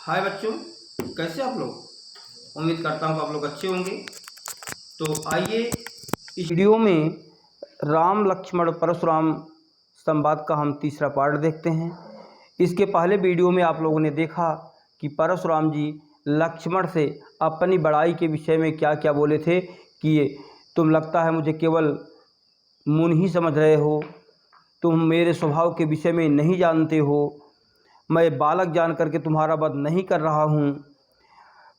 हाय बच्चों, कैसे आप लोग। उम्मीद करता हूँ आप लोग अच्छे होंगे। तो आइए इस वीडियो में राम लक्ष्मण परशुराम संवाद का हम तीसरा पार्ट देखते हैं। इसके पहले वीडियो में आप लोगों ने देखा कि परशुराम जी लक्ष्मण से अपनी बड़ाई के विषय में क्या क्या बोले थे कि तुम लगता है मुझे केवल मुनि ही समझ रहे हो, तुम मेरे स्वभाव के विषय में नहीं जानते हो, मैं बालक जान करके तुम्हारा वध नहीं कर रहा हूँ।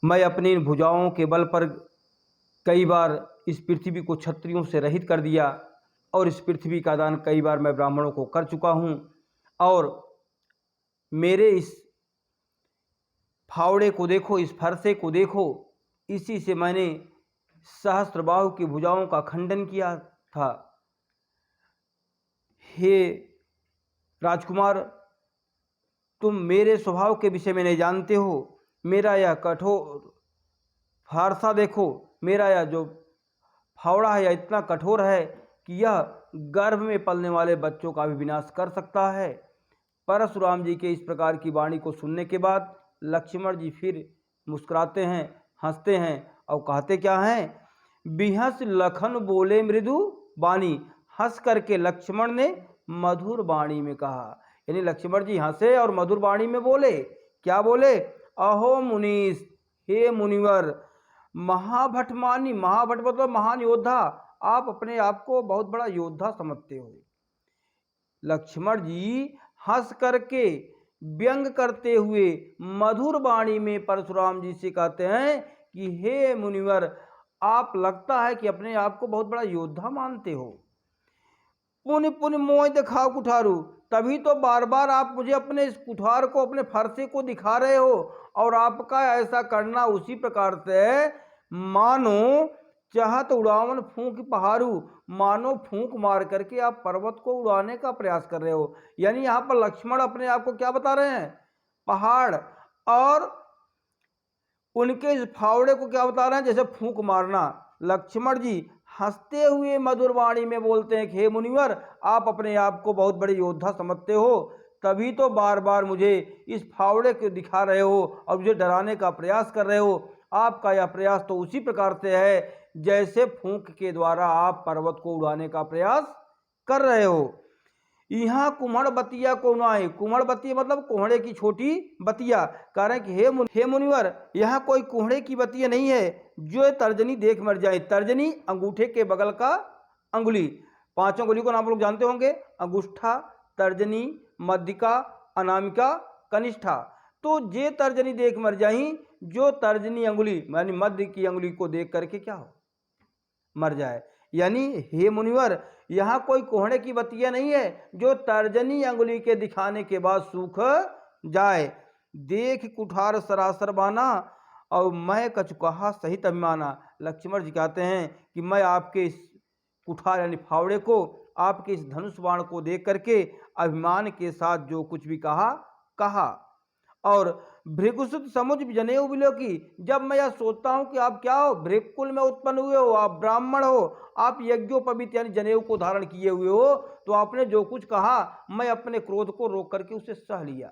मैं अपनी इन भुजाओं के बल पर कई बार इस पृथ्वी को क्षत्रियों से रहित कर दिया और इस पृथ्वी का दान कई बार मैं ब्राह्मणों को कर चुका हूँ। और मेरे इस फावड़े को देखो, इस फरसे को देखो, इसी से मैंने सहस्त्रबाहु की भुजाओं का खंडन किया था। हे राजकुमार, तुम मेरे स्वभाव के विषय में नहीं जानते हो। मेरा यह कठोर फारसा देखो, मेरा यह जो फावड़ा है यह इतना कठोर है कि यह गर्भ में पलने वाले बच्चों का भी विनाश कर सकता है। परशुराम जी के इस प्रकार की वाणी को सुनने के बाद लक्ष्मण जी फिर मुस्कुराते हैं, हंसते हैं और कहते क्या हैं, बिहस लखन बोले मृदु वाणी। हंस करके लक्ष्मण ने मधुर वाणी में कहा, यानी लक्ष्मण जी हंसे और मधुर वाणी में बोले। क्या बोले? अहो मुनीश, हे मुनिवर, महाभटमानी, महाभट मतलब महान योद्धा, आप अपने आप को बहुत बड़ा योद्धा समझते हो। लक्ष्मण जी हंस करके व्यंग करते हुए मधुर वाणी में परशुराम जी से कहते हैं कि हे मुनिवर, आप लगता है कि अपने आप को बहुत बड़ा योद्धा मानते हो। पुण्य पुण्य मोह दिखाओ कुठारू, तभी तो बार बार आप मुझे अपने इस कुठार को, अपने फरसे को दिखा रहे हो। और आपका ऐसा करना उसी प्रकार से मानो चाहत उड़ावन फूंक पहाड़ू, मानो फूंक मार करके आप पर्वत को उड़ाने का प्रयास कर रहे हो। यानी यहाँ पर लक्ष्मण अपने आप को क्या बता रहे हैं? पहाड़। और उनके इस फावड़े को क्या बता रहे हैं? जैसे फूंक मारना। लक्ष्मण जी हंसते हुए मधुर वाणी में बोलते हैं कि हे मुनिवर, आप अपने आप को बहुत बड़े योद्धा समझते हो, तभी तो बार बार मुझे इस फावड़े को दिखा रहे हो और मुझे डराने का प्रयास कर रहे हो। आपका यह प्रयास तो उसी प्रकार से है जैसे फूंक के द्वारा आप पर्वत को उड़ाने का प्रयास कर रहे हो। यहाँ कुम्हड़ बतिया को उड़ाए, कुम्हड़ बतिया मतलब कोहड़े की छोटी बतिया। कह रहे हैं कि हे मुनिवर, यहाँ कोई कोहड़े की बतिया नहीं है जो तर्जनी देख मर जाए। तर्जनी अंगूठे के बगल का अंगुली, पांचों अंगुली को आप लोग जानते होंगे, अंगूठा, तर्जनी, मध्यिका, अनामिका, कनिष्ठा। तो जे तर्जनी देख मर जाई, जो तर्जनी अंगुली यानी मध्य की अंगुली को देख करके क्या हो, मर जाए। यानी हे मुनिवर, यहाँ कोई कोहड़े की बतिया नहीं है जो तर्जनी अंगुली के दिखाने के बाद सूख जाए। देख कुठार सरासर बाना और मैं कचुकहा सहित अभिमाना। लक्ष्मण जी कहते हैं कि मैं आपके इस कुठार यानी फावड़े को, आपके इस धनुष बाण को देख करके अभिमान के साथ जो कुछ भी कहा। और भृगुसुत समुझ जनेऊ बिलो की, जब मैं यह सोचता हूं कि आप क्या हो, भृगकुल में उत्पन्न हुए हो, आप ब्राह्मण हो, आप यज्ञोपवीत यानी जनेऊ को धारण किए हुए हो, तो आपने जो कुछ कहा मैं अपने क्रोध को रोक करके उसे सह लिया।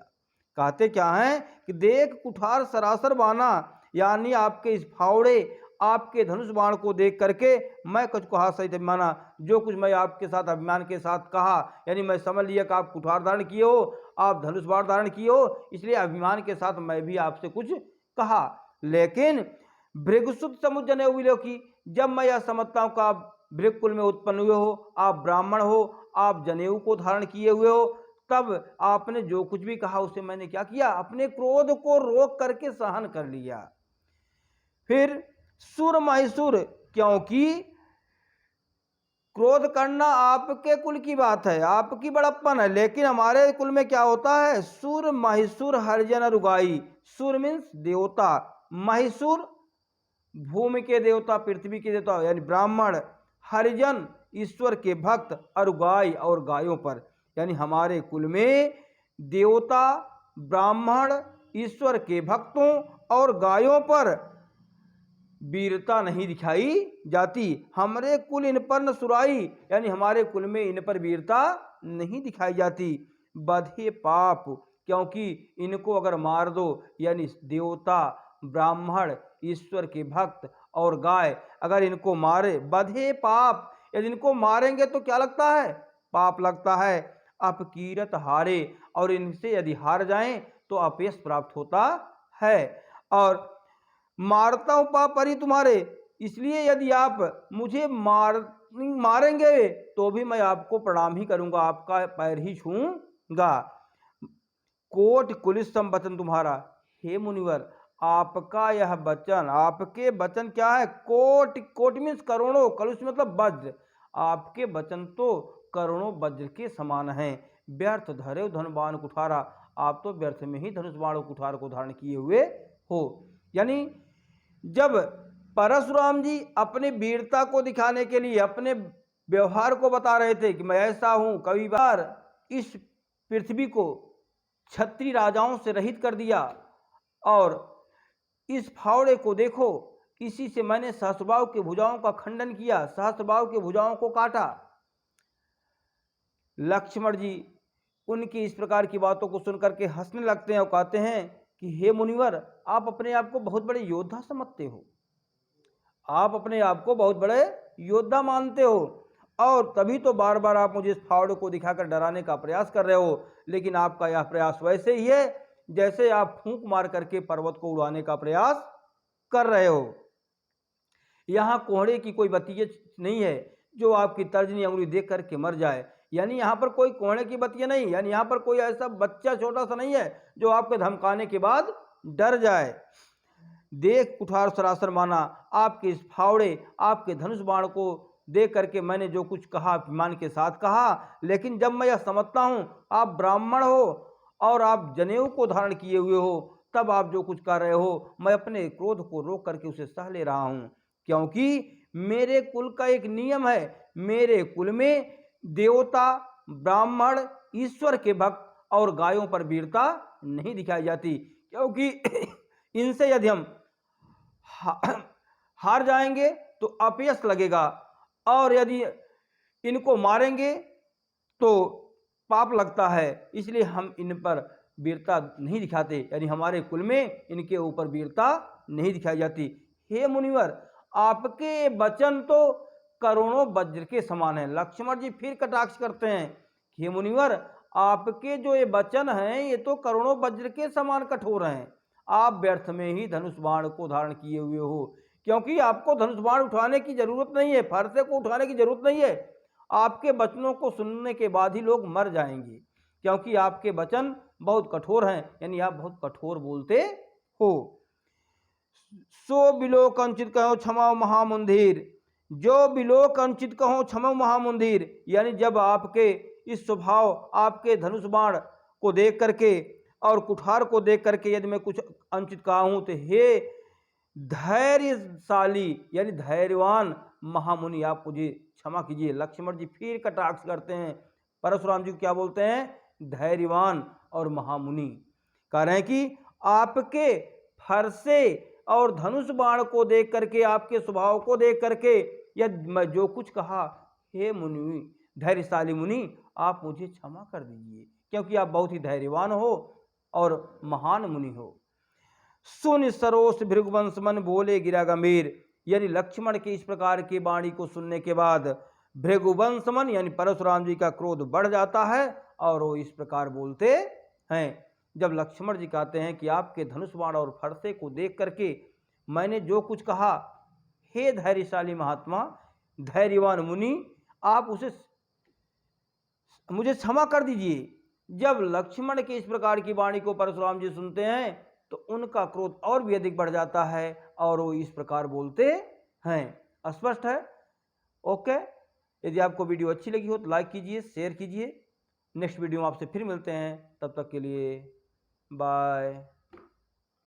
कहते क्या हैं कि देख कुठार सरासर बाना, यानी आपके इस फावड़े, आपके धनुष बाण को देख करके मैं कुछ कहा सहित अभिमाना, जो कुछ मैं आपके साथ अभिमान के साथ कहा, यानी मैं समझ लिया कि आप कुठार धारण किए हो, आप धनुष बाण धारण किए हो, इसलिए अभिमान के साथ मैं भी आपसे कुछ कहा। लेकिन भृगुसुत समुझ जनेऊ बिलो की, जब मैं यह समझता हूं कि आप भृगकुल में उत्पन्न हुए हो, आप ब्राह्मण हो, आप जनेऊ को धारण किए हुए हो, तब आपने जो कुछ भी कहा उसे मैंने क्या किया, अपने क्रोध को रोक करके सहन कर लिया। फिर सुर महिसुर, क्योंकि क्रोध करना आपके कुल की बात है, आपकी बड़प्पन है, लेकिन हमारे कुल में क्या होता है, सुर महिसुर हरिजन रुगाई। सुर मीन्स देवता, महिसुर भूमि के देवता, पृथ्वी के देवता यानी ब्राह्मण, हरिजन ईश्वर के भक्त, और गाय और गायों पर, यानी हमारे कुल में देवता, ब्राह्मण, ईश्वर के भक्तों और गायों पर वीरता नहीं दिखाई जाती। हमारे कुल इन पर न सुराई, यानी हमारे कुल में इन पर वीरता नहीं दिखाई जाती। बधे पाप क्योंकि इनको अगर मार दो, यानी देवता, ब्राह्मण, ईश्वर के भक्त और गाय अगर इनको मारे, बधे पाप, यदि इनको मारेंगे तो क्या लगता है? पाप लगता है। अपकीरत हारे, और इनसे यदि हार जाएं तो अपयश प्राप्त होता है। और मारता हूं पाप परी तुम्हारे, इसलिए यदि आप मुझे मारेंगे तो भी मैं आपको प्रणाम ही करूंगा, आपका पैर ही छूंगा। कोट कुलिसम वचन तुम्हारा, हे मुनिवर आपका यह वचन, आपके वचन क्या है? कोट, कोट मीन्स करोड़ों, कलुष मतलब वज्र, आपके वचन तो करोड़ों वज्र के समान हैं। व्यर्थ धरे धन बाण कुठारा, आप तो व्यर्थ में ही धनुष बाण कुठार को धारण किए हुए हो। यानी जब परशुराम जी अपनी वीरता को दिखाने के लिए अपने व्यवहार को बता रहे थे कि मैं ऐसा हूं, कई बार इस पृथ्वी को क्षत्रिय राजाओं से रहित कर दिया, और इस फावड़े को देखो, इसी से मैंने सहस्त्रबाहु की भुजाओं का खंडन किया, सहस्त्रबाहु की भुजाओं को काटा। लक्ष्मण जी उनकी इस प्रकार की बातों को सुनकर के हंसने लगते हैं और कहते हैं कि हे मुनिवर, आप अपने आप को बहुत बड़े योद्धा समझते हो, आप अपने आप को बहुत बड़े योद्धा मानते हो, और तभी तो बार बार आप मुझे इस फावड़े को दिखाकर डराने का प्रयास कर रहे हो। लेकिन आपका यह प्रयास वैसे ही है जैसे आप फूंक मार करके पर्वत को उड़ाने का प्रयास कर रहे हो। यहाँ कोहड़े की कोई बतिये नहीं है जो आपकी तर्जनी अंगुली देख करके मर जाए, यानी यहाँ पर कोई कोहड़े की बतिये नहीं, यानी यहाँ पर कोई ऐसा बच्चा छोटा सा नहीं है जो आपके धमकाने के बाद डर जाए। देख कुठार सरासर माना, आपके इस फावड़े, आपके धनुष बाण को देख करके मैंने जो कुछ कहा अभिमान के साथ कहा, लेकिन जब मैं यह समझता हूं आप ब्राह्मण हो और आप जनेऊ को धारण किए हुए हो, तब आप जो कुछ कर रहे हो मैं अपने क्रोध को रोक करके उसे सह ले रहा हूं, क्योंकि मेरे कुल का एक नियम है, मेरे कुल में देवता, ब्राह्मण, ईश्वर के भक्त और गायों पर वीरता नहीं दिखाई जाती, क्योंकि इनसे यदि हम हार जाएंगे तो अपयश लगेगा, और यदि इनको मारेंगे तो पाप लगता है, इसलिए हम इन पर वीरता नहीं दिखाते, यानी हमारे कुल में इनके ऊपर वीरता नहीं दिखाई जाती। हे मुनिवर, आपके वचन तो करोड़ों वज्र के समान है। लक्ष्मण जी फिर कटाक्ष करते हैं, हे मुनिवर आपके जो ये वचन हैं ये तो करोड़ों वज्र के समान कठोर हैं, आप व्यर्थ में ही धनुष बाण को धारण किए हुए हो, क्योंकि आपको धनुष बाण उठाने की जरूरत नहीं है, फरसे को उठाने की जरूरत नहीं है। आपके वचनों को सुनने के बाद ही लोग मर जाएंगे, क्योंकि आपके वचन बहुत कठोर हैं, यानी आप बहुत कठोर बोलते हो। सो बिलो कंचित कहो क्षमा महामुंधीर, जो बिलो कंचित कहो क्षमा महामुंधीर, यानी जब आपके इस स्वभाव, आपके धनुष बाण को देख करके और कुठार को देख करके यदि मैं कुछ अंचित कहा हूं तो हे धैर्यशाली यानी धैर्यवान महामुनि, आप मुझे क्षमा कीजिए। लक्ष्मण जी फिर कटाक्ष करते हैं, परशुराम जी को क्या बोलते हैं? धैर्यवान और महामुनि। कह रहे हैं कि आपके फरसे और धनुष बाण को देख करके, आपके स्वभाव को देख करके, या मैं जो कुछ कहा, हे मुनि, धैर्यशाली मुनि, आप मुझे क्षमा कर दीजिए, क्योंकि आप बहुत ही धैर्यवान हो और महान मुनि हो। सुन सरोस भृगुवंश मन बोले गिरा गंभीर, यानी लक्ष्मण की इस प्रकार की वाणी को सुनने के बाद भृगुवंश मन यानी परशुराम जी का क्रोध बढ़ जाता है और वो इस प्रकार बोलते हैं। जब लक्ष्मण जी कहते हैं कि आपके धनुष बाण और फरसे को देख करके मैंने जो कुछ कहा, हे धैर्यशाली महात्मा, धैर्यवान मुनि, आप उसे मुझे क्षमा कर दीजिए। जब लक्ष्मण की इस प्रकार की वाणी को परशुराम जी सुनते हैं तो उनका क्रोध और भी अधिक बढ़ जाता है और वो इस प्रकार बोलते हैं। स्पष्ट है? ओके। यदि आपको वीडियो अच्छी लगी हो तो लाइक कीजिए, शेयर कीजिए। नेक्स्ट वीडियो में आपसे फिर मिलते हैं, तब तक के लिए बाय।